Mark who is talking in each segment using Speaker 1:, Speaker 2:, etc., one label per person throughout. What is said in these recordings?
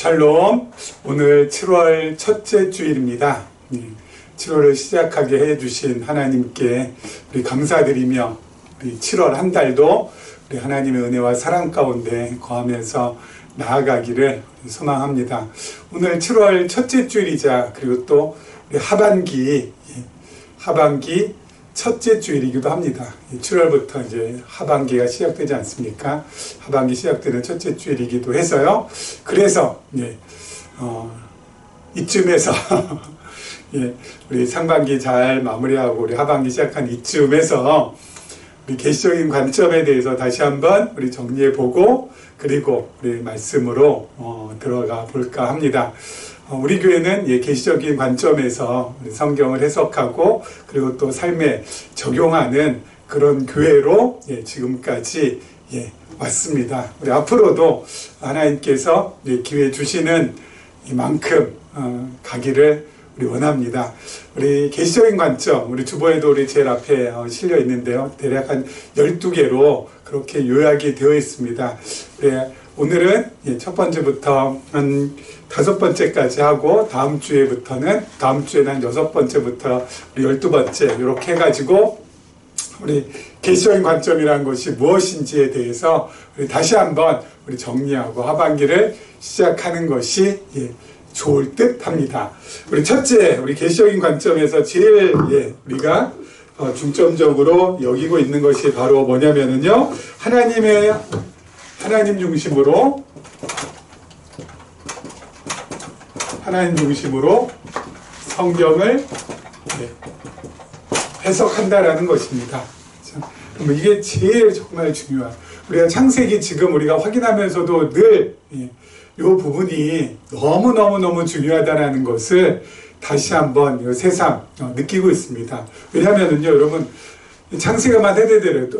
Speaker 1: 샬롬. 오늘 7월 첫째 주일입니다. 7월을 시작하게 해주신 하나님께 우리 감사드리며 우리 7월 한 달도 우리 하나님의 은혜와 사랑 가운데 거하면서 나아가기를 소망합니다. 오늘 7월 첫째 주일이자 그리고 또 우리 하반기 첫째 주일이기도 합니다. 7월부터 이제 하반기가 시작되지 않습니까? 하반기 시작되는 첫째 주일이기도 해서요. 그래서 이쯤에서 우리 상반기 잘 마무리하고 우리 하반기 시작한 이쯤에서 우리 계시적인 관점에 대해서 다시 한번 우리 정리해보고 그리고 우리 말씀으로 들어가 볼까 합니다. 우리 교회는 계시적인 관점에서 성경을 해석하고 그리고 또 삶에 적용하는 그런 교회로 지금까지 왔습니다. 우리 앞으로도 하나님께서 기회 주시는 이만큼 가기를 우리 원합니다. 우리 계시적인 관점, 우리 주보에도 우리 제일 앞에 실려 있는데요. 대략 한 12개로 그렇게 요약이 되어 있습니다. 오늘은 첫 번째부터 한 5번째까지 하고 다음 주에는 한 6번째부터 우리 12번째 이렇게 해가지고 우리 계시적인 관점이라는 것이 무엇인지에 대해서 우리 다시 한번 우리 정리하고 하반기를 시작하는 것이 좋을 듯 합니다. 우리 첫째, 우리 계시적인 관점에서 제일 우리가 중점적으로 여기고 있는 것이 바로 뭐냐면은요, 하나님 중심으로 성경을 해석한다라는 것입니다. 그럼 이게 제일 정말 중요한, 우리가 창세기 지금 우리가 확인하면서도 늘 이 부분이 너무 중요하다는 것을 다시 한번 새삼 느끼고 있습니다. 왜냐하면요, 여러분, 창세기만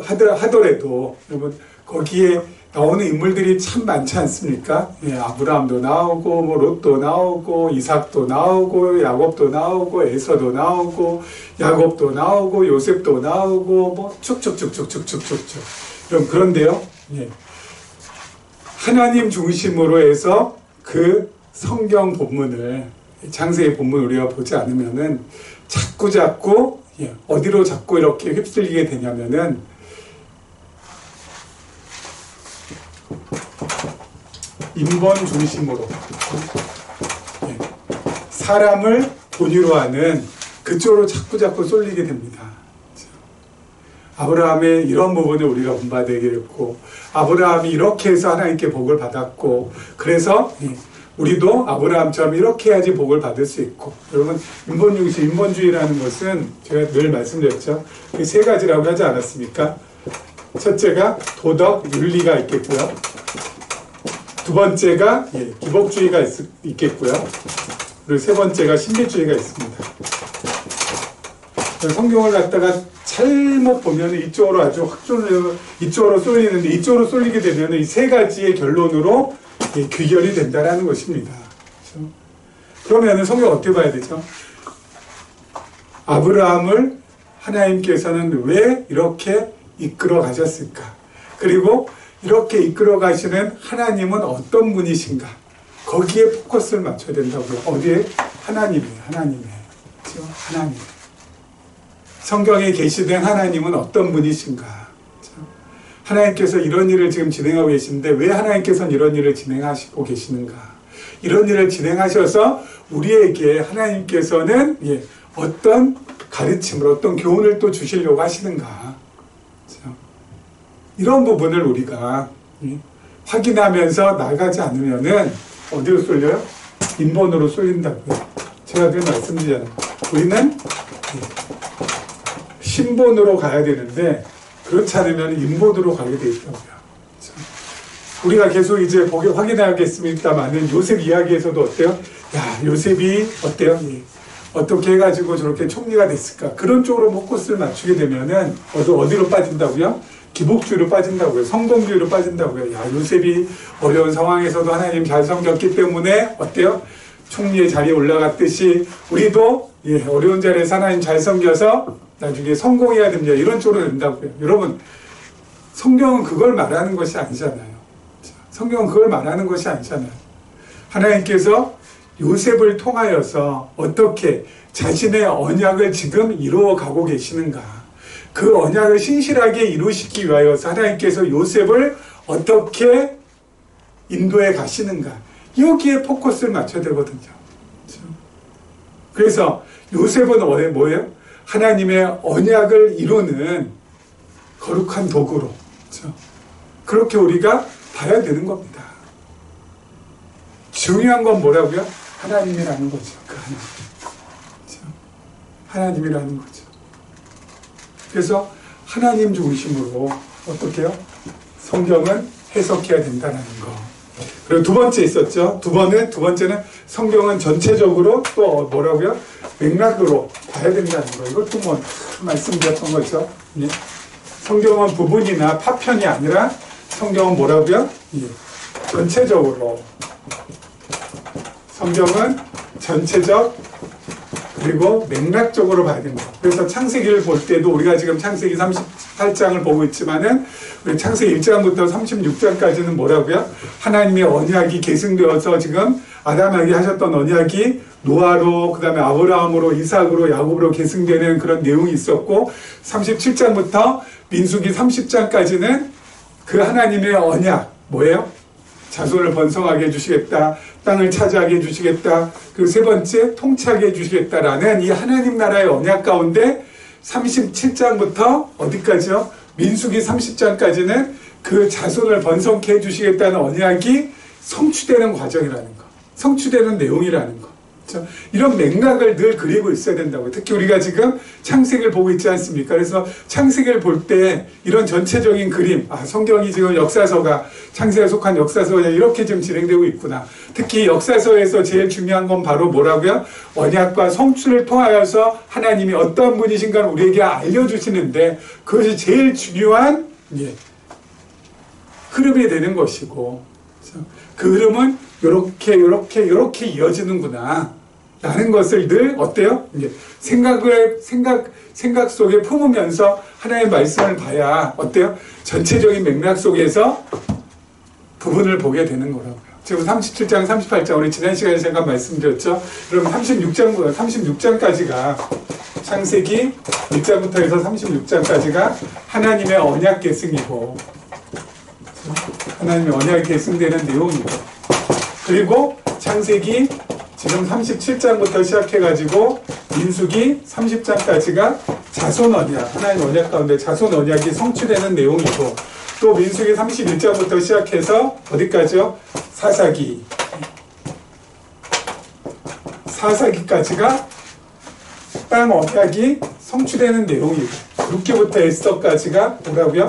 Speaker 1: 하더라도 여러분 거기에 나오는 인물들이 참 많지 않습니까? 아브라함도 나오고, 롯도 나오고, 이삭도 나오고, 야곱도 나오고, 에서도 나오고, 야곱도 나오고, 요셉도 나오고, 쭉쭉쭉쭉쭉쭉쭉. 그런데요, 하나님 중심으로 해서 그 성경 본문을, 창세기 본문을 우리가 보지 않으면은 자꾸 어디로 자꾸 이렇게 휩쓸리게 되냐면은 인본 중심으로 사람을 본위로 하는 그쪽으로 자꾸 쏠리게 됩니다. 아브라함의 이런 부분을 우리가 본받게 됐고, 아브라함이 이렇게 해서 하나님께 복을 받았고, 그래서 우리도 아브라함처럼 이렇게 해야지 복을 받을 수 있고. 여러분, 인본중심, 인본주의라는 것은 제가 늘 말씀드렸죠. 그 세 가지라고 하지 않았습니까? 첫째가 도덕, 윤리가 있겠고요. 두 번째가 기복주의가 있겠고요. 그리고 세 번째가 신비주의가 있습니다. 성경을 갖다가 잘못 보면 이쪽으로 아주 이쪽으로 쏠리는데, 이쪽으로 쏠리게 되면 이 세 가지의 결론으로 귀결이 된다라는 것입니다. 그렇죠? 그러면 성경 어떻게 봐야 되죠? 아브라함을 하나님께서는 왜 이렇게 이끌어 가셨을까? 그리고 이렇게 이끌어 가시는 하나님은 어떤 분이신가? 거기에 포커스를 맞춰야 된다고요. 어디에? 하나님이에요. 그렇죠? 하나님. 성경에 계시된 하나님은 어떤 분이신가? 그렇죠? 하나님께서 이런 일을 지금 진행하고 계신데 왜 하나님께서는 이런 일을 진행하시고 계시는가? 이런 일을 진행하셔서 우리에게 하나님께서는 어떤 가르침을, 어떤 교훈을 또 주시려고 하시는가? 그렇죠? 이런 부분을 우리가 확인하면서 나가지 않으면은 어디로 쏠려요? 인본으로 쏠린다고요. 제가 늘 말씀드리잖아요. 우리는 신본으로 가야 되는데 그렇지 않으면 인본으로 가게 돼 있다고요. 그렇죠? 우리가 계속 이제 확인하겠습니다만은 요셉 이야기에서도 어때요? 야, 요셉이 어때요? 어떻게 해가지고 저렇게 총리가 됐을까? 그런 쪽으로 포커스를 맞추게 되면은 어디로 빠진다고요? 기복주의로 빠진다고요. 성공주의로 빠진다고요. 야, 요셉이 어려운 상황에서도 하나님 잘 섬겼기 때문에 어때요? 총리의 자리에 올라갔듯이 우리도 어려운 자리에서 하나님 잘 섬겨서 나중에 성공해야 됩니다. 이런 쪽으로 된다고요. 여러분, 성경은 그걸 말하는 것이 아니잖아요. 성경은 그걸 말하는 것이 아니잖아요. 하나님께서 요셉을 통하여서 어떻게 자신의 언약을 지금 이루어가고 계시는가. 그 언약을 신실하게 이루시기 위하여서 하나님께서 요셉을 어떻게 인도해 가시는가. 여기에 포커스를 맞춰야 되거든요. 그래서 요셉은 뭐예요? 하나님의 언약을 이루는 거룩한 도구로. 그렇게 우리가 봐야 되는 겁니다. 중요한 건 뭐라고요? 하나님이라는 거죠. 그 하나님. 하나님이라는 거죠. 그래서 하나님 중심으로 어떻게 해요? 성경은 해석해야 된다는 거. 그리고 두 번째 있었죠. 두 번째는 성경은 전체적으로 또 뭐라고요? 맥락으로 봐야 된다는 거. 이것도 뭐 말씀드렸던 거죠. 예. 성경은 부분이나 파편이 아니라 성경은 뭐라고요? 예. 전체적으로. 성경은 전체적 그리고 맥락적으로 봐야 됩니다. 그래서 창세기를 볼 때도 우리가 지금 창세기 38장을 보고 있지만은 우리 창세기 1장부터 36장까지는 뭐라고요? 하나님의 언약이 계승되어서 지금 아담에게 하셨던 언약이 노아로, 그 다음에 아브라함으로, 이삭으로, 야곱으로 계승되는 그런 내용이 있었고 37장부터 민수기 30장까지는 그 하나님의 언약 뭐예요? 자손을 번성하게 해주시겠다. 땅을 차지하게 해주시겠다. 그리고 세 번째 통치하게 해주시겠다라는 이 하나님 나라의 언약 가운데 37장부터 어디까지요? 민수기 30장까지는 그 자손을 번성케 해주시겠다는 언약이 성취되는 과정이라는 거. 성취되는 내용이라는 거. 그렇죠? 이런 맥락을 늘 그리고 있어야 된다고요. 특히 우리가 지금 창세기를 보고 있지 않습니까? 그래서 창세기를 볼 때 이런 전체적인 그림, 성경이 지금 역사서가 창세기에 속한 역사서가 이렇게 지금 진행되고 있구나. 특히 역사서에서 제일 중요한 건 바로 뭐라고요? 언약과 성취를 통하여서 하나님이 어떤 분이신가를 우리에게 알려주시는데 그것이 제일 중요한 흐름이 되는 것이고, 그렇죠? 그 흐름은 이렇게 이어지는구나. 라는 것을 늘, 어때요? 생각 속에 품으면서 하나님의 말씀을 봐야, 어때요? 전체적인 맥락 속에서 부분을 보게 되는 거라고요. 지금 37장, 38장, 우리 지난 시간에 제가 말씀드렸죠? 그럼 36장까지가, 창세기 1장부터 해서 36장까지가 하나님의 언약 계승이고, 하나님의 언약이 계승되는 내용이고, 그리고 창세기 지금 37장부터 시작해가지고 민수기 30장까지가 자손 언약, 하나님 언약 가운데 자손 언약이 성취되는 내용이고, 또 민수기 31장부터 시작해서 어디까지요? 사사기까지가 땅 언약이 성취되는 내용이고, 6기부터 에스더까지가 뭐라고요?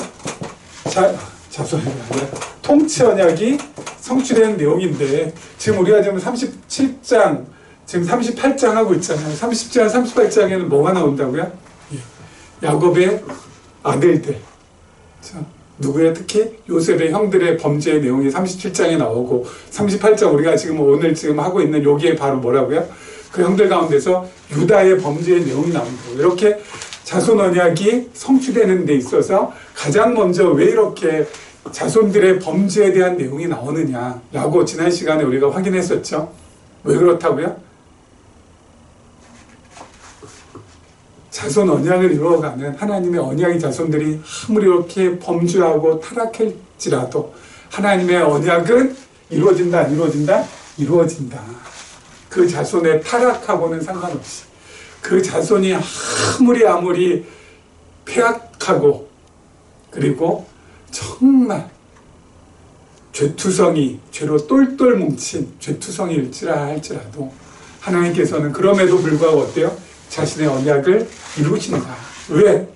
Speaker 1: 자손이 아니라 통치 언약이 성취되는 내용인데, 지금 우리가 지금 37장, 지금 38장 하고 있잖아요. 30장, 38장에는 뭐가 나온다고요? 야곱의 아들들. 누구야? 특히 요셉의 형들의 범죄의 내용이 37장에 나오고, 38장 우리가 지금 오늘 지금 하고 있는 여기에 바로 뭐라고요? 그 형들 가운데서 유다의 범죄의 내용이 나온다고. 이렇게 자손 언약이 성취되는 데 있어서 가장 먼저 왜 이렇게 자손들의 범죄에 대한 내용이 나오느냐라고 지난 시간에 우리가 확인했었죠. 왜 그렇다고요? 자손 언약을 이루어가는 하나님의 언약의 자손들이 아무리 이렇게 범죄하고 타락할지라도 하나님의 언약은 이루어진다, 안 이루어진다? 이루어진다. 그 자손의 타락하고는 상관없이, 그 자손이 아무리 폐악하고 그리고 정말 죄로 똘똘 뭉친 죄투성이일지라 할지라도 하나님께서는 그럼에도 불구하고 어때요? 자신의 언약을 이루신다. 왜?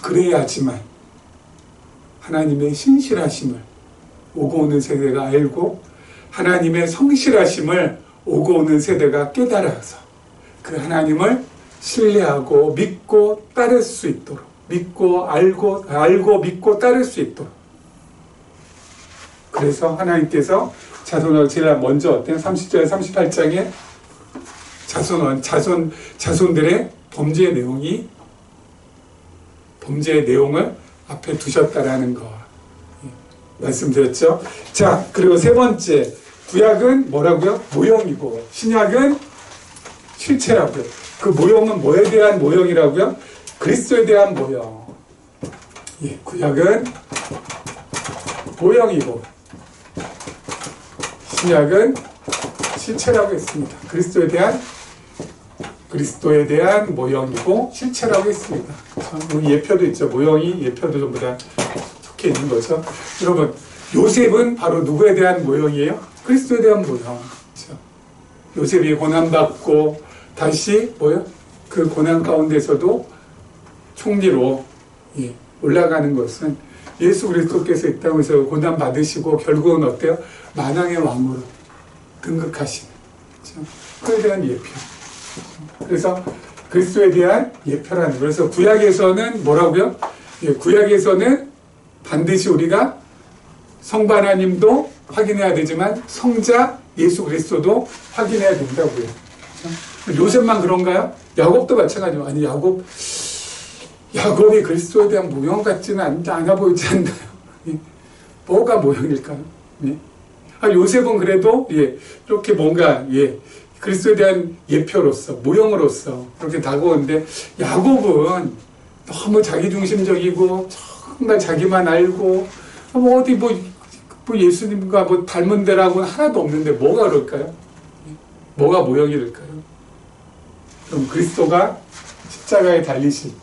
Speaker 1: 그래야지만 하나님의 신실하심을 오고 오는 세대가 알고, 하나님의 성실하심을 오고 오는 세대가 깨달아서 그 하나님을 신뢰하고 믿고 따를 수 있도록, 알고 믿고 따를 수 있도록. 그래서 하나님께서 자손을 제일 먼저 어때요? 30절 38장에 자손들의 범죄의 내용을 앞에 두셨다라는 거 말씀드렸죠. 자, 그리고 세 번째 구약은 뭐라고요? 모형이고 신약은 실체라고요. 그 모형은 뭐에 대한 모형이라고요? 그리스도에 대한 모형. 예, 구약은 모형이고 신약은 실체라고 했습니다. 그리스도에 대한 모형이고 실체라고 했습니다. 여기 예표도 있죠. 모형이 예표도 전부 다 적혀 있는 거죠. 여러분, 요셉은 바로 누구에 대한 모형이에요? 그리스도에 대한 모형. 그렇죠? 요셉이 고난받고 다시 그 고난 가운데서도 총리로 올라가는 것은 예수 그리스도께서 이 땅에서 고난 받으시고 결국은 어때요? 만왕의 왕으로 등극하시는. 그렇죠? 그에 대한 예표. 그래서 그리스도에 대한 예표라는 거예요. 그래서 구약에서는 뭐라고요? 구약에서는 반드시 우리가 성부 하나님도 확인해야 되지만 성자 예수 그리스도도 확인해야 된다고요. 그렇죠? 요셉만 그런가요? 야곱도 마찬가지로. 아니, 야곱이 그리스도에 대한 모형 같지는 않아 보이지 않나요? 뭐가 모형일까요? 요셉은 그래도 이렇게 뭔가 그리스도에 대한 예표로서 모형으로서 그렇게 다가오는데 야곱은 너무 자기중심적이고 정말 자기만 알고 어디 예수님과 닮은 데라고는 하나도 없는데 뭐가 그럴까요? 뭐가 모형이 될까요? 그럼 그리스도가 십자가에 달리실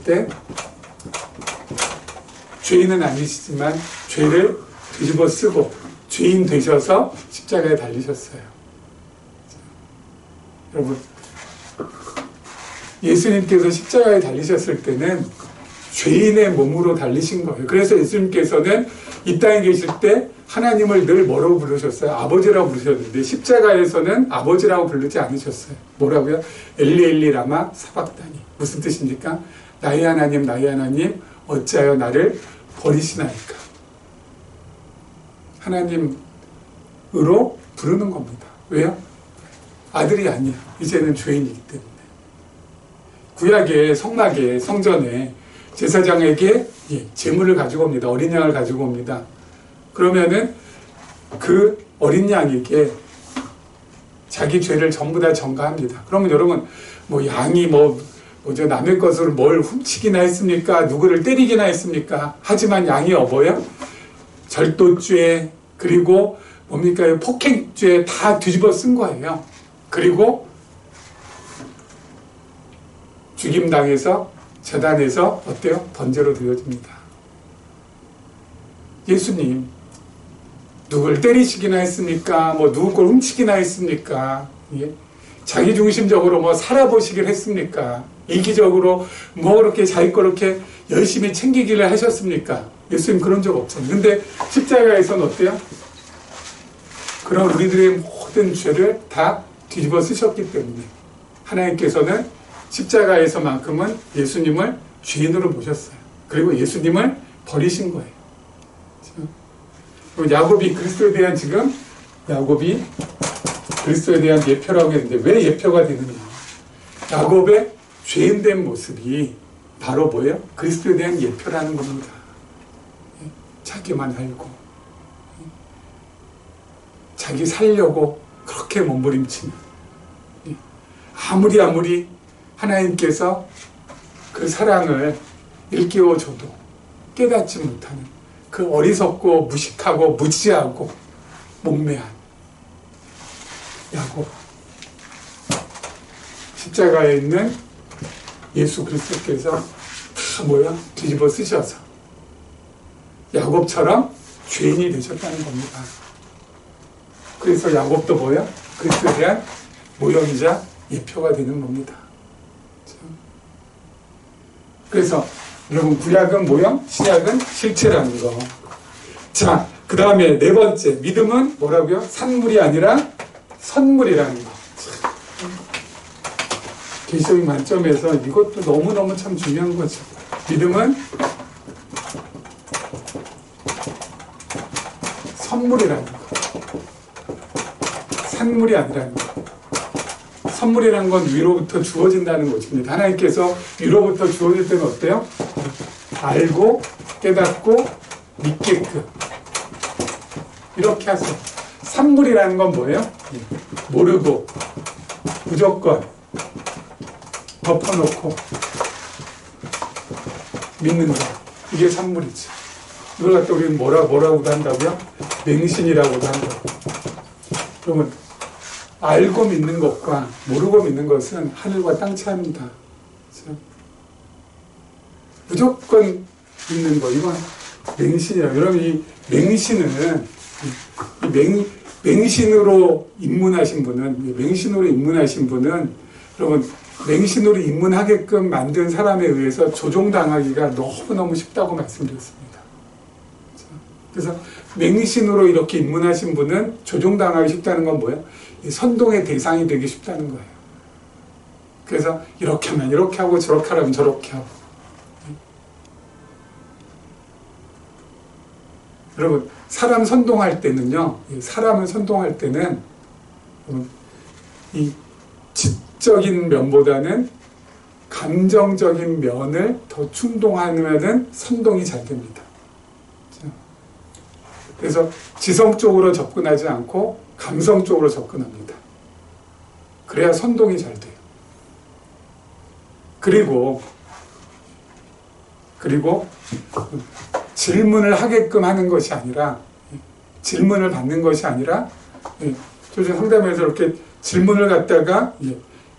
Speaker 1: 때 죄인은 아니시지만 죄를 뒤집어 쓰고 죄인 되셔서 십자가에 달리셨어요. 여러분, 예수님께서 십자가에 달리셨을 때는 죄인의 몸으로 달리신 거예요. 그래서 예수님께서는 이 땅에 계실 때 하나님을 늘 뭐라고 부르셨어요? 아버지라고 부르셨는데 십자가에서는 아버지라고 부르지 않으셨어요. 뭐라고요? 엘리 엘리 라마 사박다니. 무슨 뜻입니까? 나의 하나님 어찌하여 나를 버리시나이까. 하나님으로 부르는 겁니다. 왜요? 아들이 아니야. 이제는 죄인이기 때문에. 구약의 성막에 성전에 제사장에게 제물을 가지고 옵니다. 어린 양을 가지고 옵니다. 그러면은 그 어린 양에게 자기 죄를 전부 다 전가합니다. 그러면 여러분, 양이 남의 것을 뭘 훔치기나 했습니까? 누구를 때리기나 했습니까? 하지만 양이 절도죄, 그리고 폭행죄 다 뒤집어 쓴 거예요. 그리고 죽임당해서 제단에서 어때요? 번제로 드려집니다. 예수님, 누굴 때리시기나 했습니까? 누구 걸 훔치기나 했습니까? 자기중심적으로 살아보시길 했습니까? 이기적으로 그렇게 자기 거 그렇게 열심히 챙기기를 하셨습니까? 예수님 그런 적 없잖아요. 근데 십자가에서는 어때요? 그런 우리들의 모든 죄를 다 뒤집어 쓰셨기 때문에 하나님께서는 십자가에서만큼은 예수님을 죄인으로 모셨어요. 그리고 예수님을 버리신 거예요. 야곱이 그리스도에 대한 예표라고 했는데 왜 예표가 되느냐? 야곱의 죄인된 모습이 바로 뭐예요? 그리스도에 대한 예표라는 겁니다. 자기만 알고 자기 살려고 그렇게 몸부림치는, 아무리 하나님께서 그 사랑을 일깨워줘도 깨닫지 못하는 그 어리석고 무식하고 무지하고 목매한 야곱, 십자가에 있는 예수 그리스도께서 다 뒤집어 쓰셔서 야곱처럼 죄인이 되셨다는 겁니다. 그래서 야곱도 그리스도에 대한 모형이자 예표가 되는 겁니다. 그래서 여러분, 구약은 모형, 신약은 실체라는 거. 자, 그 다음에 네 번째, 믿음은 뭐라고요? 산물이 아니라 선물이라는 거. 계시적인 관점에서 이것도 너무너무 참 중요한 거죠. 믿음은 선물이라는 거. 산물이 아니라는 거. 선물이라는 건 위로부터 주어진다는 것입니다. 하나님께서 위로부터 주어질 때는 어때요? 알고 깨닫고 믿게끔 이렇게 하세요. 산물이라는 건 뭐예요? 모르고 무조건 덮어놓고 믿는 거. 이게 산물이지. 이걸 갖다 우리는 뭐라고도 한다고요? 맹신이라고도 한다고. 그러면 알고 믿는 것과 모르고 믿는 것은 하늘과 땅 차이입니다. 그렇죠? 무조건 믿는 거, 이건 맹신이라. 여러분, 이 맹신은 맹신으로 입문하신 분은 여러분, 맹신으로 입문하게끔 만든 사람에 의해서 조종당하기가 너무너무 쉽다고 말씀드렸습니다. 그래서 맹신으로 이렇게 입문하신 분은 조종당하기 쉽다는 건 뭐예요? 선동의 대상이 되기 쉽다는 거예요. 그래서 이렇게 하면 이렇게 하고 저렇게 하면 저렇게 하고. 여러분, 사람을 선동할 때는 이 지적인 면보다는 감정적인 면을 더 충동하면은 선동이 잘 됩니다. 그래서 지성적으로 접근하지 않고 감성적으로 접근합니다. 그래야 선동이 잘 돼요. 그리고 질문을 하게끔 하는 것이 아니라, 질문을 받는 것이 아니라, 조금 상담에서 이렇게 질문을 갖다가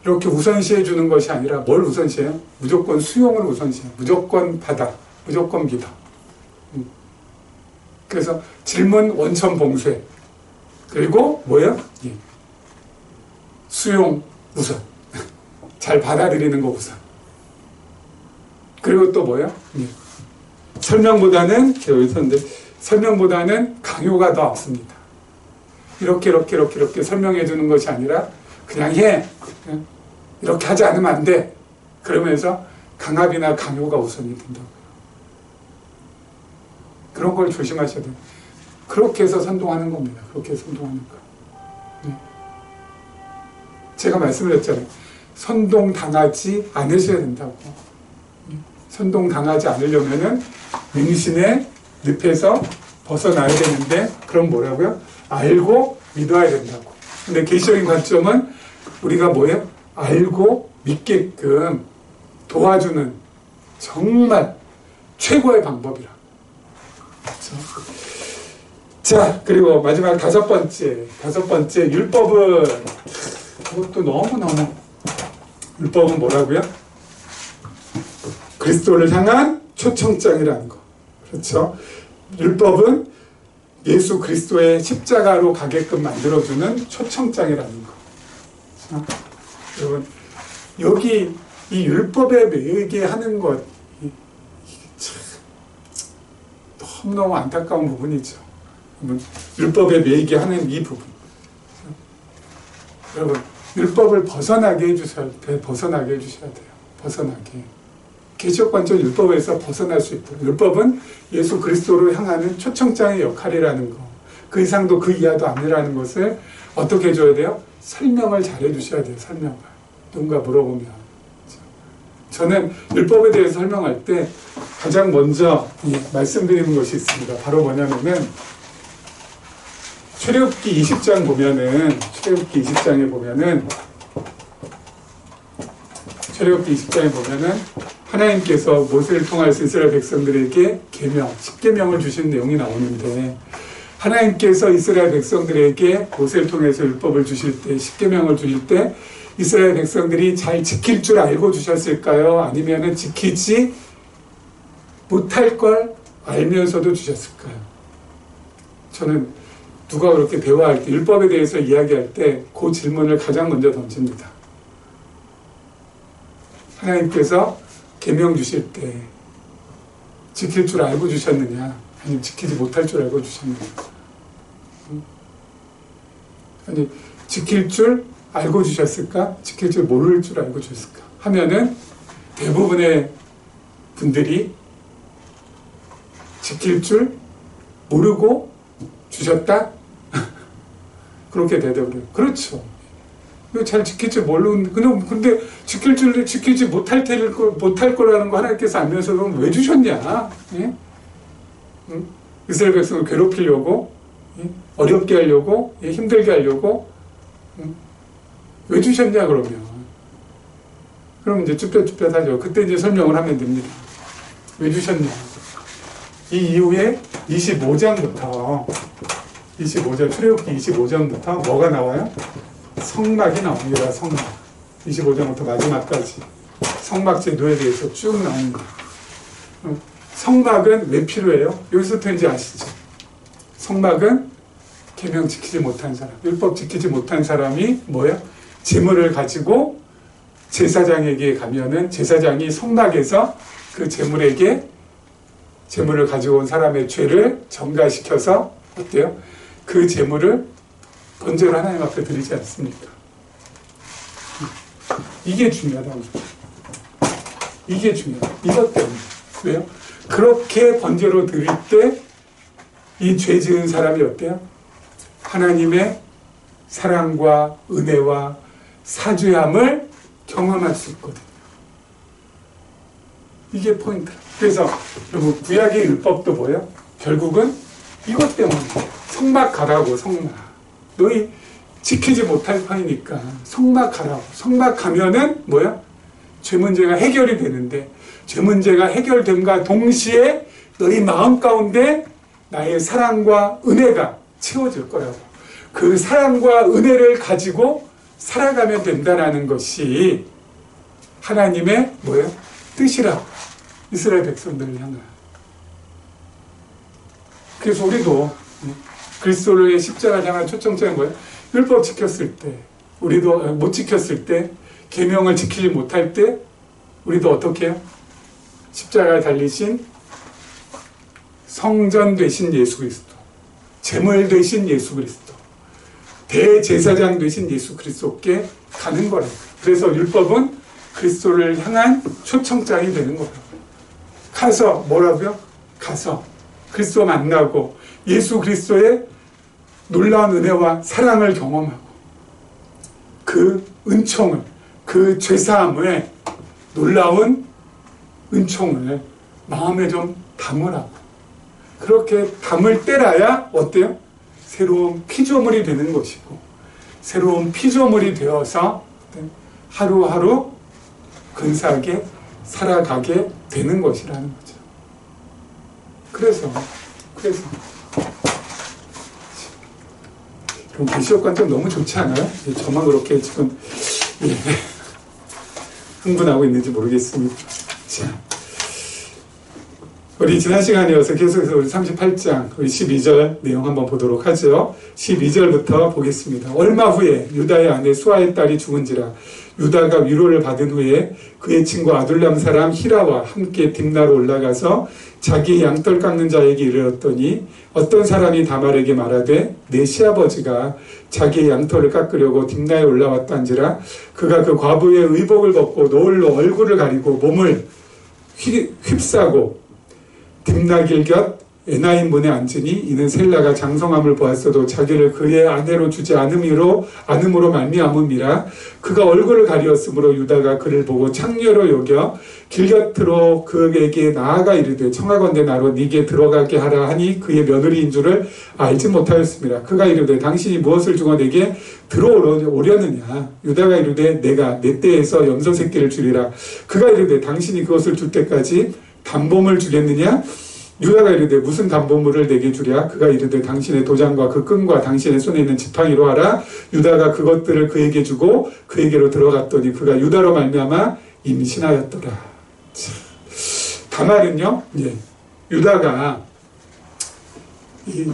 Speaker 1: 이렇게 우선시해 주는 것이 아니라 뭘 우선시해요? 무조건 수용을 우선시해요. 무조건 받아, 무조건 믿어. 그래서 질문 원천 봉쇄. 그리고 뭐예요? 수용 우선. 잘 받아들이는 거 우선. 그리고 또 뭐예요? 설명보다는 강요가 더 없습니다. 이렇게 설명해 주는 것이 아니라 그냥 해. 이렇게 하지 않으면 안 돼. 그러면서 강압이나 강요가 우선이 된다고요. 그런 걸 조심하셔야 돼요. 그렇게 해서 선동하는 겁니다. 그렇게 해서 선동하는 거. 제가 말씀드렸잖아요. 선동당하지 않으셔야 된다고. 선동당하지 않으려면은 맹신의 늪에서 벗어나야 되는데, 그럼 뭐라고요? 알고 믿어야 된다고. 근데 계시적인 관점은 우리가 뭐예요? 알고 믿게끔 도와주는 정말 최고의 방법이라. 그렇죠? 자, 그리고 마지막 다섯 번째 율법은, 그것도 너무너무, 율법은 뭐라고요? 그리스도를 향한 초청장이라는 거. 그렇죠? 율법은 예수 그리스도의 십자가로 가게끔 만들어주는 초청장이라는 거. 그렇죠? 여러분, 여기 이 율법에 매이게 하는 것, 너무너무 안타까운 부분이죠. 율법에 매이게 하는 이 부분. 여러분, 율법을 벗어나게 해주셔야 돼요. 벗어나게. 계시적 관점 율법에서 벗어날 수 있도록. 율법은 예수 그리스도로 향하는 초청장의 역할이라는 거. 그 이상도 그 이하도 아니라는 것을 어떻게 해줘야 돼요? 설명을 잘 해주셔야 돼요. 설명을. 누군가 물어보면. 저는 율법에 대해서 설명할 때 가장 먼저 말씀드리는 것이 있습니다. 바로 뭐냐면은 출애굽기 20장에 보면은 하나님께서 모세를 통해서 이스라엘 백성들에게 계명, 10계명을 주신 내용이 나오는데, 하나님께서 이스라엘 백성들에게 모세를 통해서 율법을 주실 때, 10계명을 주실 때 이스라엘 백성들이 잘 지킬 줄 알고 주셨을까요? 아니면은 지키지 못할 걸 알면서도 주셨을까요? 저는 누가 그렇게 대화할 때, 율법에 대해서 이야기할 때 그 질문을 가장 먼저 던집니다. 하나님께서 계명 주실 때 지킬 줄 알고 주셨느냐, 아니면 지키지 못할 줄 알고 주셨느냐. 아니, 지킬 줄 알고 주셨을까? 지킬 줄 모를 줄 알고 주셨을까? 하면은 대부분의 분들이 지킬 줄 모르고 주셨다? 그렇게 대답을 해요. 그렇죠. 잘 지킬 줄 모르는, 근데 지키지 못할 거라는 거 하나님께서 알면서 그럼 왜 주셨냐? 예? 이스라엘 백성을 괴롭히려고? 예? 어렵게 하려고, 힘들게 하려고, 왜 주셨냐, 그러면. 그럼 이제 쭈뼛쭈뼛 하죠. 그때 이제 설명을 하면 됩니다. 왜 주셨냐. 이 이후에 25장부터, 출애굽기 25장부터 뭐가 나와요? 성막이 나옵니다, 성막. 25장부터 마지막까지. 성막 제도에 대해서 쭉 나옵니다. 성막은 왜 필요해요? 여기서부터 이제 아시죠? 성막은 계명 지키지 못한 사람, 율법 지키지 못한 사람이 뭐예요? 재물을 가지고 제사장에게 가면은 제사장이 성막에서 그 재물에게 재물을 가지고 온 사람의 죄를 전가시켜서 어때요? 그 재물을 번제로 하나님 앞에 드리지 않습니까? 이게 중요하다고. 이게 중요하다. 이것 때문에. 왜요? 그렇게 번제로 드릴 때 이 죄 지은 사람이 어때요? 하나님의 사랑과 은혜와 사죄함을 경험할 수 있거든요. 이게 포인트라. 그래서 여러분 구약의 율법도 뭐예요? 결국은 이것 때문에 성막 가라고. 성막. 너희 지키지 못할 판이니까 성막 가라고. 성막 가면은 뭐야? 죄 문제가 해결이 되는데 죄 문제가 해결됨과 동시에 너희 마음 가운데 나의 사랑과 은혜가 채워질 거라고. 그 사랑과 은혜를 가지고 살아가면 된다는 것이 하나님의 뭐예요? 뜻이라고. 이스라엘 백성들을 향한. 그래서 우리도 그리스도의 십자가를 향한 초청장은 뭐예요? 율법 지켰을 때, 우리도 못 지켰을 때, 계명을 지키지 못할 때 우리도 어떻게 해요? 십자가에 달리신 성전 되신 예수 그리스도, 제물 되신 예수 그리스도, 대제사장 되신 예수 그리스도께 가는 거라고. 그래서 율법은 그리스도를 향한 초청장이 되는 거라고. 가서 뭐라고요? 가서 그리스도 만나고 예수 그리스도의 놀라운 은혜와 사랑을 경험하고 그 은총을, 그 죄사함의 놀라운 은총을 마음에 좀 담으라고. 그렇게 담을 때라야 어때요? 새로운 피조물이 되는 것이고, 새로운 피조물이 되어서 하루하루 근사하게 살아가게 되는 것이라는 거죠. 그래서 그럼 계시록 관점 너무 좋지 않아요? 저만 그렇게 지금 흥분하고 있는지 모르겠습니다. 자, 우리 지난 시간에 이어서 계속해서 우리 38장, 우리 12절 내용 한번 보도록 하죠. 12절부터 보겠습니다. 얼마 후에 유다의 아내 수아의 딸이 죽은지라. 유다가 위로를 받은 후에 그의 친구 아둘람 사람 히라와 함께 딥나로 올라가서 자기 양털 깎는 자에게 이르렀더니 어떤 사람이 다말에게 말하되 내 시아버지가 자기의 양털을 깎으려고 딥나에 올라왔단지라. 그가 그 과부의 의복을 벗고 노을로 얼굴을 가리고 몸을 휩싸고 딥나길 곁 에나임 문에 앉으니 이는 셀라가 장성함을 보았어도 자기를 그의 아내로 주지 않음으로 말미암음이라. 그가 얼굴을 가리었으므로 유다가 그를 보고 창녀로 여겨 길 곁으로 그에게 나아가 이르되 청하건대 나로 네게 들어가게 하라 하니 그의 며느리인 줄을 알지 못하였습니다. 그가 이르되 당신이 무엇을 주고 내게 들어오려느냐. 유다가 이르되 내가 내 떼에서 염소 새끼를 주리라. 그가 이르되 당신이 그것을 줄 때까지 담보물 주겠느냐? 유다가 이르되 무슨 담보물을 내게 주랴? 그가 이르되 당신의 도장과 그 끈과 당신의 손에 있는 지팡이로 하라. 유다가 그것들을 그에게 주고 그에게로 들어갔더니 그가 유다로 말미암아 임신하였더라. 다말은요, 유다가 이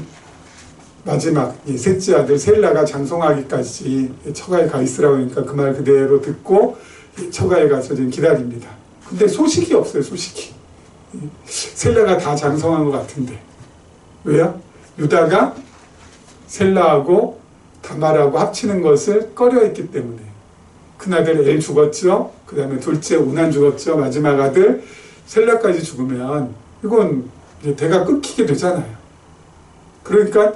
Speaker 1: 마지막 셋째 아들 셀라가 장성하기까지 처가에 가 있으라고 하니까 그 말 그대로 듣고 처가에 가서 지금 기다립니다. 근데 소식이 없어요, 소식이. 셀라가 다 장성한 것 같은데. 왜요? 유다가 셀라하고 다말하고 합치는 것을 꺼려했기 때문에. 큰아들 엘 죽었죠. 그 다음에 둘째 우난 죽었죠. 마지막 아들 셀라까지 죽으면 이건 이제 대가 끊기게 되잖아요. 그러니까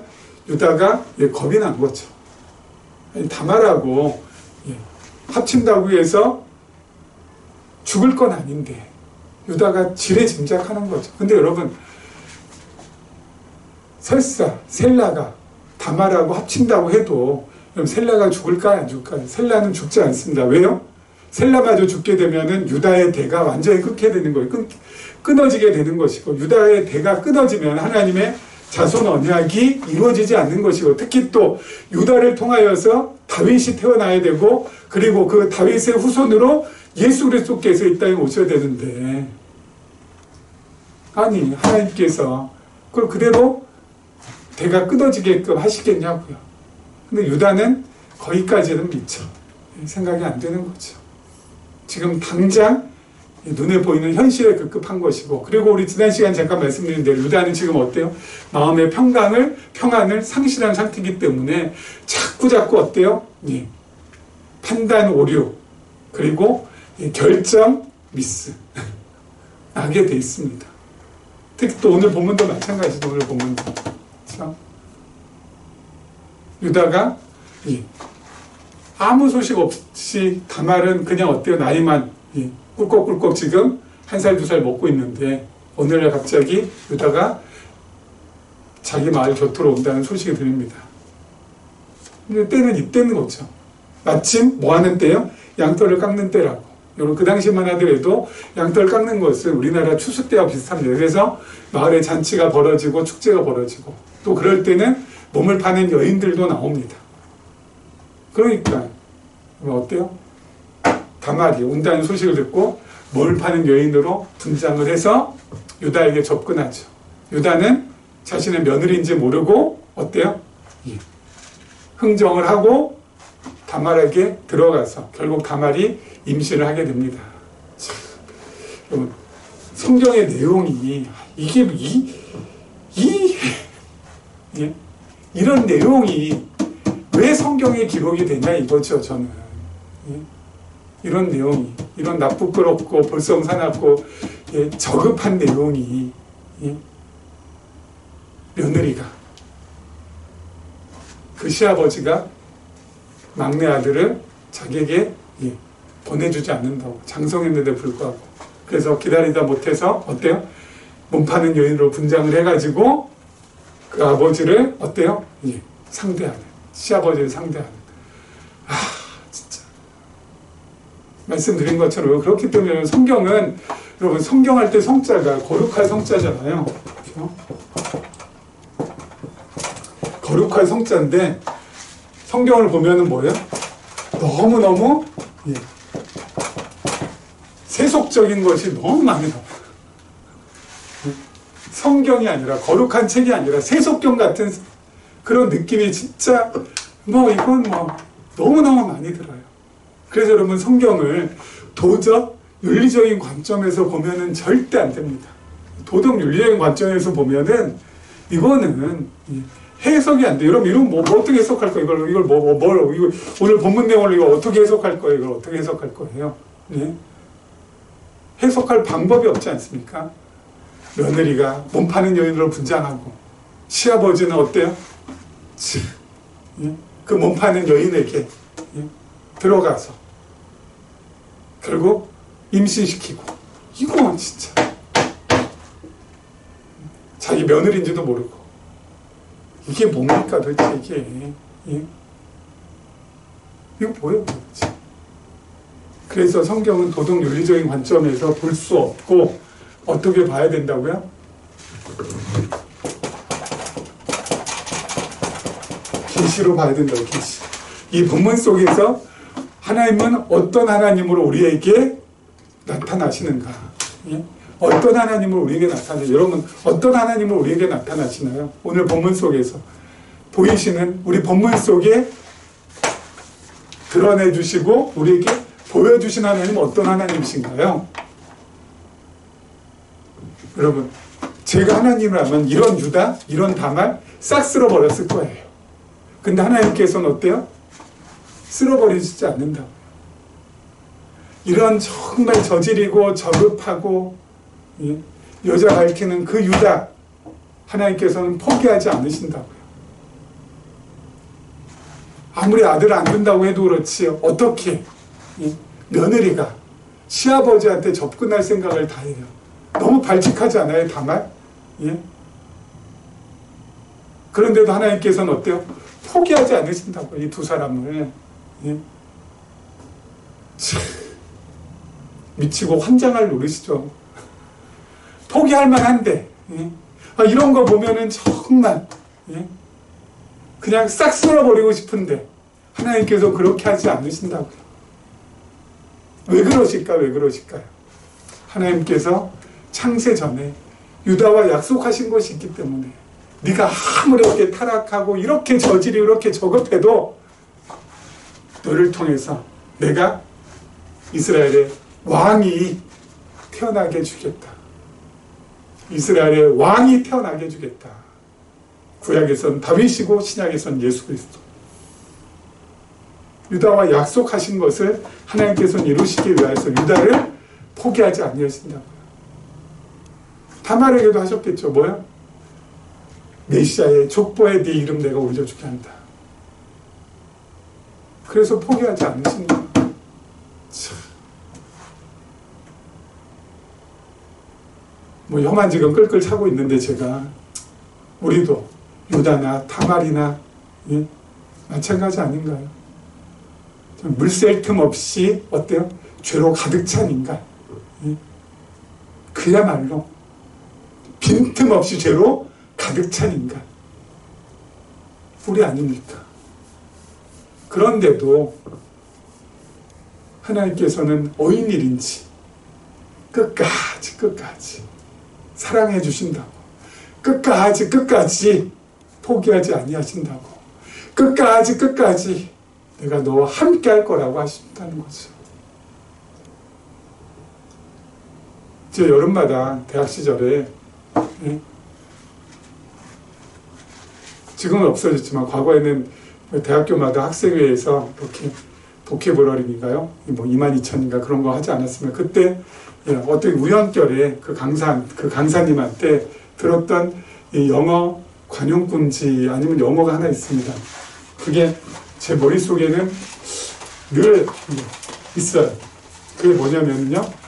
Speaker 1: 유다가 겁이 난 거죠. 다말하고 합친다고 해서 죽을 건 아닌데 유다가 지레짐작하는 거죠. 근데 여러분 설사 셀라가 다말하고 합친다고 해도 그럼 셀라가 죽을까요? 안 죽을까요? 셀라는 죽지 않습니다. 왜요? 셀라마저 죽게 되면은 유다의 대가 완전히 끊게 되는 거예요. 끊어지게 되는 것이고, 유다의 대가 끊어지면 하나님의 자손 언약이 이루어지지 않는 것이고, 특히 또 유다를 통하여서 다윗이 태어나야 되고, 그리고 그 다윗의 후손으로 예수 그리스도께서 이 땅에 오셔야 되는데, 아니 하나님께서 그걸 그대로 대가 끊어지게끔 하시겠냐고요. 근데 유다는 거기까지는 미처 생각이 안 되는 거죠. 지금 당장 눈에 보이는 현실에 급급한 것이고, 그리고 우리 지난 시간 잠깐 말씀드린 대로 유다는 지금 어때요? 마음의 평안을 상실한 상태이기 때문에 자꾸 어때요? 예. 판단 오류, 그리고 결정 미스 나게 돼 있습니다. 특히 또 오늘 본문도 마찬가지죠. 오늘 본문도. 그렇죠? 유다가 아무 소식 없이 다말은 그냥 어때요? 나이만 꿀꺽꿀꺽 지금 1살 2살 먹고 있는데, 오늘날 갑자기 유다가 자기 마을 곁으로 온다는 소식이 들립니다. 근데 때는 이때는 거죠. 마침 뭐 하는 때요? 양털을 깎는 때라고. 여러분 그 당시만 하더라도 양털 깎는 것은 우리나라 추수 때와 비슷합니다. 그래서 마을에 잔치가 벌어지고 축제가 벌어지고, 또 그럴 때는 몸을 파는 여인들도 나옵니다. 그러니까 어때요? 다말이 온다는 소식을 듣고 몸을 파는 여인으로 분장을 해서 유다에게 접근하죠. 유다는 자신의 며느리인지 모르고 어때요? 흥정을 하고 다말에게 들어가서 결국 다말이 임신을 하게 됩니다. 참, 여러분, 성경의 내용이 이런 내용이 왜 성경에 기록이 되냐 이거죠. 저는 이런 내용이, 이런 나쁘끄럽고 볼썽사납고 저급한 내용이, 며느리가, 그 시아버지가 막내 아들을 자기에게 보내주지 않는다고, 장성했는데 불구하고, 그래서 기다리다 못해서 어때요? 몸 파는 여인으로 분장을 해가지고 그 아버지를 어때요? 상대하는, 시아버지를 상대하는. 진짜 말씀드린 것처럼 그렇기 때문에 성경은, 여러분 성경할 때 성자가 거룩할 성자잖아요. 그렇죠? 거룩할 성자인데 성경을 보면은 뭐예요? 너무너무 세속적인 것이 너무 많이 나와요. 성경이 아니라, 거룩한 책이 아니라 세속경 같은 그런 느낌이 진짜 이건 너무너무 많이 들어요. 그래서 여러분 성경을 도적 윤리적인 관점에서 보면은 절대 안 됩니다. 도덕 윤리적인 관점에서 보면은 이거는 해석이 안 돼요. 여러분 이런 뭐 어떻게 해석할 거예요? 이걸 이거 오늘 본문 내용을 이거 어떻게 해석할 거예요? 이걸 어떻게 해석할 거예요? 해석할 방법이 없지 않습니까? 며느리가 몸 파는 여인으로 분장하고, 시아버지는 어때요? 그 몸 파는 여인에게 들어가서 결국 임신시키고, 이거 진짜 자기 며느리인지도 모르고, 이게 뭡니까 도대체 이게? 이거 뭐예요 도대체? 그래서 성경은 도덕 윤리적인 관점에서 볼 수 없고 어떻게 봐야 된다고요? 계시로 봐야 된다고, 계시. 이 본문 속에서 하나님은 어떤 하나님으로 우리에게 나타나시는가? 어떤 하나님으로 우리에게 나타나요? 여러분 어떤 하나님으로 우리에게 나타나시나요? 오늘 본문 속에서 보이시는, 우리 본문 속에 드러내 주시고 우리에게 보여주신 하나님은 어떤 하나님이신가요? 여러분 제가 하나님을 알면 이런 유다, 이런 다말 싹 쓸어버렸을 거예요. 근데 하나님께서는 어때요? 쓸어버리지 않는다고요. 이런 정말 저질이고 저급하고 여자 밝히는 그 유다, 하나님께서는 포기하지 않으신다고요. 아무리 아들 안 준다고 해도 그렇지 어떻게 며느리가 시아버지한테 접근할 생각을 다 해요. 너무 발칙하지 않아요, 다말? 그런데도 하나님께서는 어때요? 포기하지 않으신다고, 이 두 사람을. 예? 미치고 환장할 노릇이죠. 포기할 만한데, 예? 이런 거 보면은 정말, 예? 그냥 싹 쓸어버리고 싶은데, 하나님께서 그렇게 하지 않으신다고요. 왜 그러실까? 왜 그러실까요? 하나님께서 창세 전에 유다와 약속하신 것이 있기 때문에, 네가 아무리 이렇게 타락하고 이렇게 저질이 이렇게 저급해도 너를 통해서 내가 이스라엘의 왕이 태어나게 해주겠다. 이스라엘의 왕이 태어나게 해주겠다. 구약에서는 다윗이고 신약에서는 예수 그리스도. 유다와 약속하신 것을 하나님께서는 이루시기 위해서 유다를 포기하지 아니하신다고요. 다말에게도 하셨겠죠. 뭐야? 메시아의 족보에 네 이름 내가 올려주게 한다. 그래서 포기하지 않으신다. 참. 뭐 혀만 지금 끌끌 차고 있는데 제가 우리도 유다나 타말이나 예? 마찬가지 아닌가요? 물샐 틈 없이 어때요? 죄로 가득 찬 인간. 예? 그야말로 빈틈 없이 죄로 가득 찬 인간. 우리 아닙니까? 그런데도 하나님께서는 어인일인지 끝까지 사랑해 주신다고, 끝까지 포기하지 아니하신다고, 끝까지 내가 너와 함께 할 거라고 하신다는 거죠. 제 여름마다 대학 시절에, 예? 지금은 없어졌지만 과거에는 대학교마다 학생회에서 이렇게 보케브러링인가요? 뭐 22,000인가 그런 거 하지 않았으면 그때 예, 어떤 우연결에 그 강사님한테 들었던 이 영어 관용꾼지 아니면 영어가 하나 있습니다. 그게 제 머릿속에는 늘 있어요. 그게 뭐냐면요.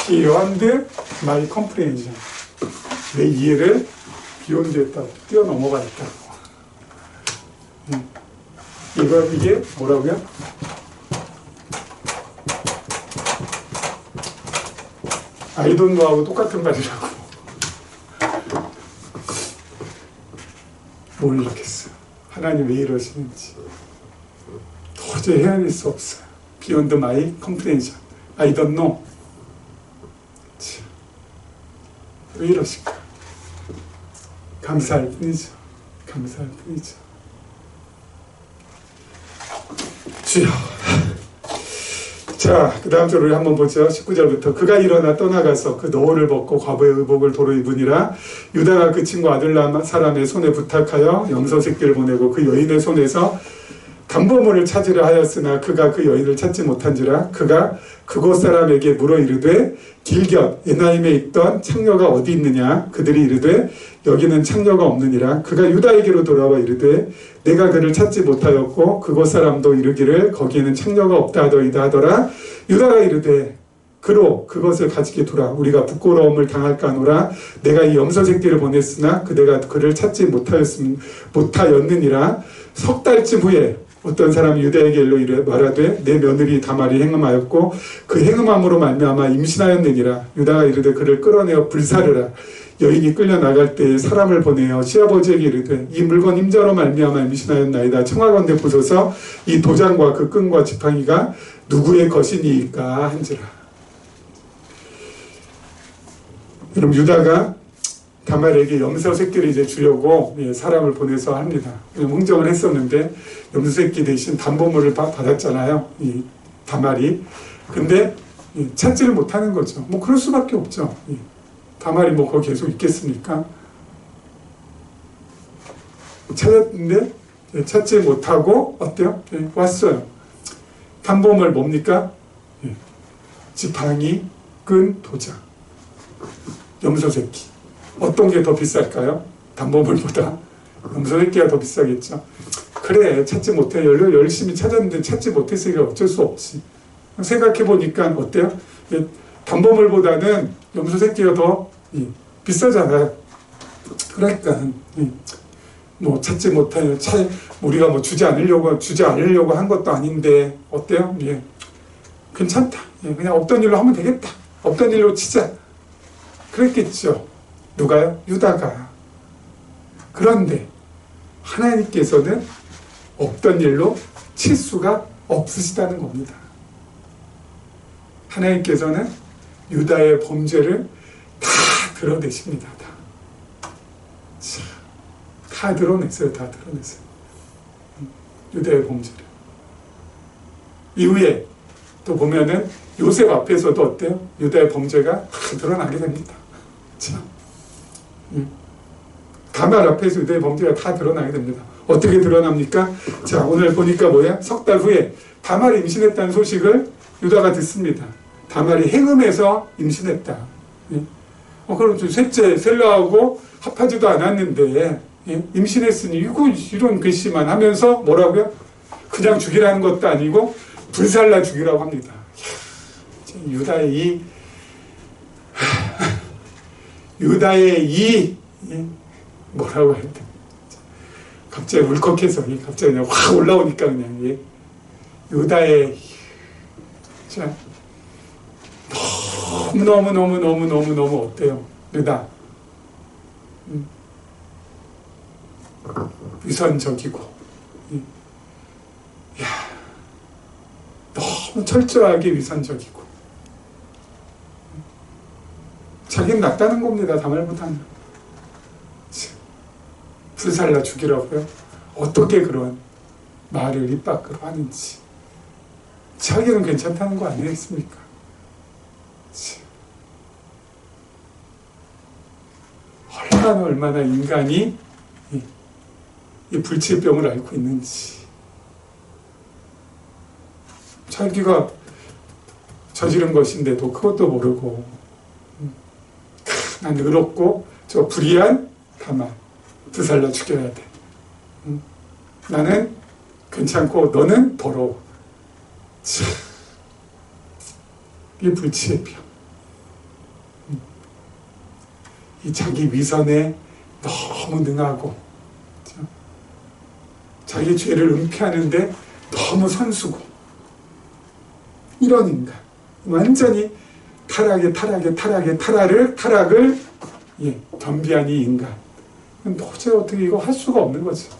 Speaker 1: Beyond my comprehension. 내 이해를 비욘드했다고, 뛰어넘어가 있다고. 이게 뭐라고요? I don't know하고 똑같은 말이라고. 모르겠어요. 하나님 왜 이러시는지. 도저히 헤아릴 수 없어요. Beyond my comprehension. I don't know. 왜 이러실까? 감사할 뿐이죠. 주여. 자, 그 다음 절을 한번 보죠. 19절부터. 그가 일어나 떠나가서 그 너울을 벗고 과부의 의복을 도로 입으니라. 유다가 그 친구 아들 사람의 손에 부탁하여 염소 새끼를 보내고 그 여인의 손에서 담보물을 찾으려 하였으나 그가 그 여인을 찾지 못한지라. 그가 그곳 사람에게 물어 이르되 길곁 에나임에 있던 창녀가 어디 있느냐. 그들이 이르되 여기는 창녀가 없느니라. 그가 유다에게로 돌아와 이르되 내가 그를 찾지 못하였고 그곳 사람도 이르기를 거기에는 창녀가 없다 하더이다 하더라. 유다가 이르되 그로 그것을 가지게 두라. 우리가 부끄러움을 당할까 하노라. 내가 이 염소 새끼를 보냈으나 그대가 그를 찾지 못하였느니라. 석 달쯤 후에 어떤 사람이 유다에게 일러 말하되 내 며느리 다말이 행음하였고 그 행음함으로 말미암아 임신하였느니라. 유다가 이르되 그를 끌어내어 불사르라. 여인이 끌려 나갈 때에 사람을 보내어 시아버지에게 이르되 이 물건 임자로 말미암아 임신하였나이다. 청하건대 보소서 이 도장과 그 끈과 지팡이가 누구의 것이니까 한지라. 그럼 유다가 다말에게 염소 새끼를 이제 주려고 사람을 보내서 합니다. 흥정을 했었는데 염소 새끼 대신 담보물을 받았잖아요. 이 다말이. 근데 찾지를 못하는 거죠. 뭐 그럴 수밖에 없죠. 다말이 뭐 거기 계속 있겠습니까? 찾았는데 찾지 못하고 어때요? 왔어요. 담보물 뭡니까? 지팡이, 끈, 도장, 염소 새끼. 어떤 게 더 비쌀까요? 담보물보다 염소 새끼가 더 비싸겠죠. 그래, 찾지 못해. 열심히 찾았는데 찾지 못했으니까 어쩔 수 없지. 생각해보니까 어때요? 단보물보다는 염소 새끼가 더 비싸잖아요. 그러니까 뭐 찾지 못할 우리가 뭐 주지 않으려고 한 것도 아닌데 어때요? 예, 괜찮다. 예, 그냥 없던 일로 하면 되겠다. 없던 일로 치자. 그랬겠죠. 누가요? 유다가. 그런데 하나님께서는 없던 일로 칠 수가 없으시다는 겁니다. 하나님께서는 유다의 범죄를 다 드러내십니다. 다 드러냈어요. 다 드러냈어요. 유다의 범죄를. 이후에 또 보면은 요셉 앞에서도 어때요? 유다의 범죄가 다 드러나게 됩니다. 자, 다말 앞에서 유다의 범죄가 다 드러나게 됩니다. 어떻게 드러납니까? 자, 오늘 보니까 뭐야? 석 달 후에 다말이 임신했다는 소식을 유다가 듣습니다. 다말이 해금에서 임신했다. 그럼 셋째 셀라하고 합하지도 않았는데 임신했으니 이런 글씨만 하면서 뭐라고요? 그냥 죽이라는 것도 아니고 불살라 죽이라고 합니다. 유다의 이 뭐라고 해야 돼? 갑자기 울컥해서 갑자기 그냥 확 올라오니까 그냥 유다의 자 너무 어때요? 유다 위선적이고 너무 철저하게 위선적이고 자기는 낫다는 겁니다. 다말보다는 불살라 죽이라고요? 어떻게 그런 말을 입 밖으로 하는지 자기는 괜찮다는 거 아니겠습니까? 얼마나 인간이 이 불치병을 앓고 있는지 자기가 저지른 것인데도 그것도 모르고 난 의롭고 저 불의한 다만 불살라 죽여야 돼. 나는 괜찮고 너는 더러워. 이게 불치의 병. 이 자기 위선에 너무 능하고 자기 죄를 은폐하는데 너무 선수고 이런 인간 완전히 타락을 겸비한 이 인간 도저히 어떻게 이거 할 수가 없는 거죠.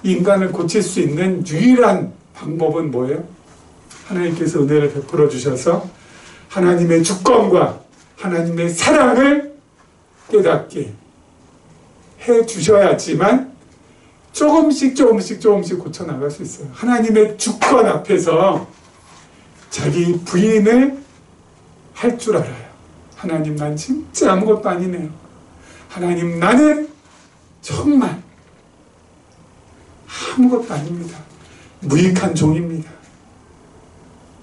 Speaker 1: 이 인간을 고칠 수 있는 유일한 방법은 뭐예요? 하나님께서 은혜를 베풀어 주셔서 하나님의 주권과 하나님의 사랑을 깨닫게 해 주셔야지만 조금씩 고쳐나갈 수 있어요. 하나님의 주권 앞에서 자기 부인을 할 줄 알아요. 하나님, 난 진짜 아무것도 아니네요. 하나님, 나는 정말 아무것도 아닙니다. 무익한 종입니다.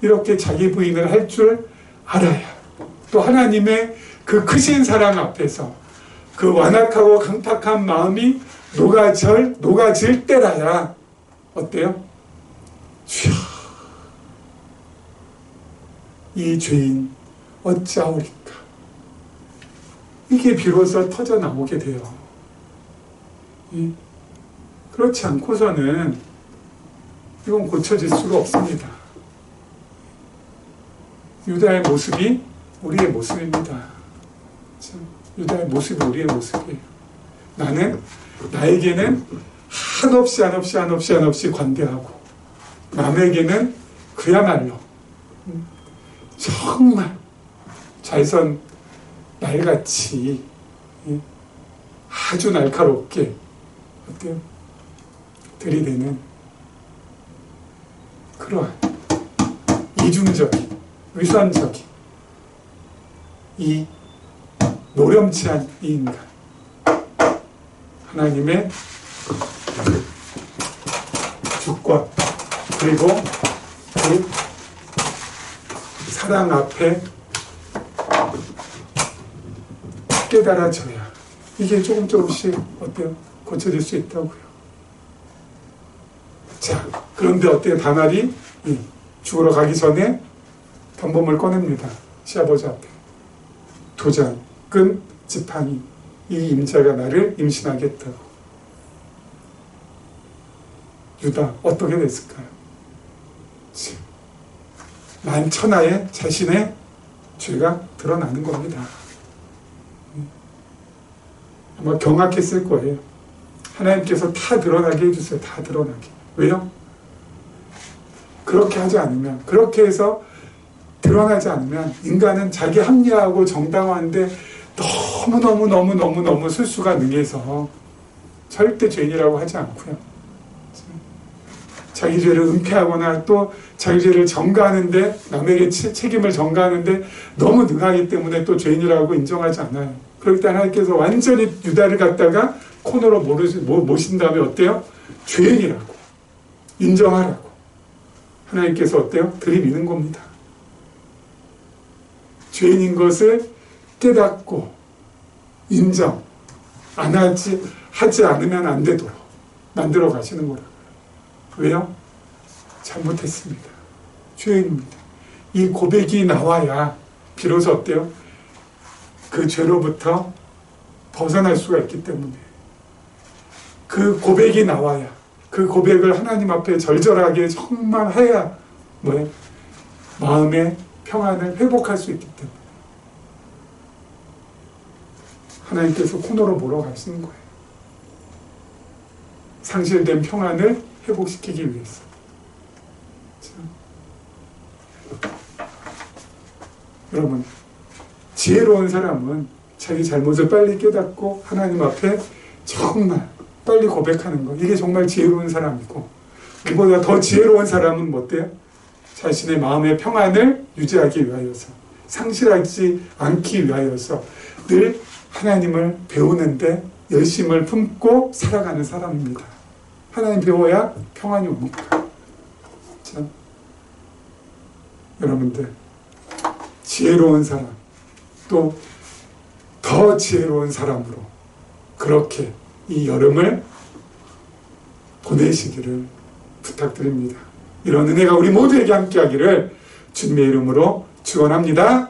Speaker 1: 이렇게 자기 부인을 할 줄 알아야 또 하나님의 그 크신 사랑 앞에서 그 완악하고 강팍한 마음이 녹아질 때라야 어때요? 주여, 이 죄인 어찌하오리까? 이게 비로소 터져 나오게 돼요. 그렇지 않고서는 이건 고쳐질 수가 없습니다. 유다의 모습이 우리의 모습입니다. 유다의 모습이 우리의 모습이에요. 나에게는 한없이 관대하고 남에게는 그야말로 정말 잘선 날같이 아주 날카롭게 어때요? 들이대는 그러한 이중적인 위선적인 이 노렴치한 이 인간 하나님의 주권 그리고 그 사랑 앞에 깨달아져야 이게 조금씩 어때요? 고쳐질 수 있다고요. 자, 그런데 어때요? 다말이 죽으러 가기 전에 단범을 꺼냅니다. 시아버지 앞에. 도장, 끈, 지팡이. 이 임자가 나를 임신하겠다고. 유다 어떻게 됐을까요? 만천하에 자신의 죄가 드러나는 겁니다. 아마 경악했을 거예요. 하나님께서 다 드러나게 해주세요. 다 드러나게. 왜요? 그렇게 하지 않으면, 그렇게 해서 드러나지 않으면 인간은 자기 합리화하고 정당화인데 너무 술수가 능해서 절대 죄인이라고 하지 않고요. 자기 죄를 은폐하거나 또 자기 죄를 전가하는데, 남에게 책임을 전가하는데 너무 능하기 때문에 또 죄인이라고 인정하지 않아요. 그럴 때 하나님께서 완전히 유다를 갖다가 코너로 모신 다음에 어때요? 죄인이라고 인정하라고 하나님께서 어때요? 들이미는 겁니다. 죄인인 것을 깨닫고 인정 안 하지 않으면 안 되도록 만들어 가시는 거라고요. 왜요? 잘못했습니다. 죄인입니다. 이 고백이 나와야 비로소 어때요? 그 죄로부터 벗어날 수가 있기 때문에, 그 고백이 나와야, 그 고백을 하나님 앞에 절절하게 정말 해야 뭐예요? 마음의 평안을 회복할 수 있기 때문에 하나님께서 코너로 몰아가시는 거예요. 상실된 평안을 회복시키기 위해서. 여러분, 지혜로운 사람은 자기 잘못을 빨리 깨닫고 하나님 앞에 정말 빨리 고백하는 거, 이게 정말 지혜로운 사람이고, 이보다 더 지혜로운 사람은 뭐 어때요? 자신의 마음의 평안을 유지하기 위하여서, 상실하지 않기 위하여서 늘 하나님을 배우는데 열심을 품고 살아가는 사람입니다. 하나님 배워야 평안이 옵니까? 참, 여러분들 지혜로운 사람, 또 더 지혜로운 사람으로 그렇게 이 여름을 보내시기를 부탁드립니다. 이런 은혜가 우리 모두에게 함께하기를 주님의 이름으로 축원합니다.